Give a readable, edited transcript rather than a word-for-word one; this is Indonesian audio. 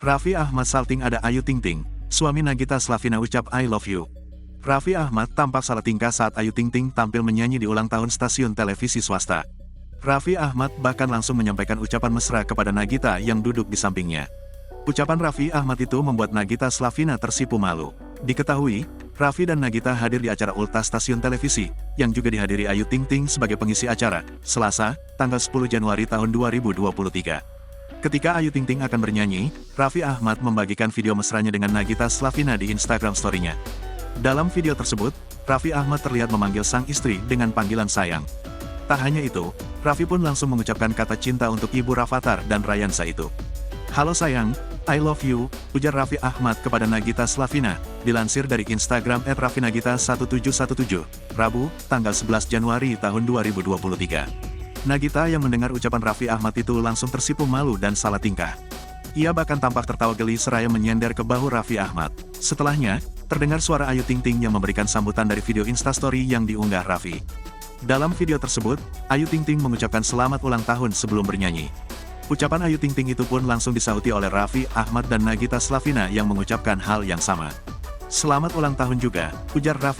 Raffi Ahmad salting ada Ayu Ting Ting, suami Nagita Slavina ucap I love you. Raffi Ahmad tampak salah tingkah saat Ayu Ting Ting tampil menyanyi di ulang tahun stasiun televisi swasta. Raffi Ahmad bahkan langsung menyampaikan ucapan mesra kepada Nagita yang duduk di sampingnya. Ucapan Raffi Ahmad itu membuat Nagita Slavina tersipu malu. Diketahui, Raffi dan Nagita hadir di acara Ulta stasiun televisi, yang juga dihadiri Ayu Ting Ting sebagai pengisi acara, Selasa, tanggal 10 Januari tahun 2023. Ketika Ayu Ting Ting akan bernyanyi, Raffi Ahmad membagikan video mesranya dengan Nagita Slavina di Instagram story-nya. Dalam video tersebut, Raffi Ahmad terlihat memanggil sang istri dengan panggilan sayang. Tak hanya itu, Raffi pun langsung mengucapkan kata cinta untuk ibu Rafathar dan Rayansa itu. Halo sayang, I love you, ujar Raffi Ahmad kepada Nagita Slavina, dilansir dari Instagram @raffinagita1717, Rabu, tanggal 11 Januari tahun 2023. Nagita yang mendengar ucapan Raffi Ahmad itu langsung tersipu malu dan salah tingkah. Ia bahkan tampak tertawa geli seraya menyender ke bahu Raffi Ahmad. Setelahnya, terdengar suara Ayu Ting Ting yang memberikan sambutan dari video instastory yang diunggah Raffi. Dalam video tersebut, Ayu Ting Ting mengucapkan selamat ulang tahun sebelum bernyanyi. Ucapan Ayu Ting Ting itu pun langsung disauti oleh Raffi Ahmad dan Nagita Slavina yang mengucapkan hal yang sama. Selamat ulang tahun juga, ujar Raffi.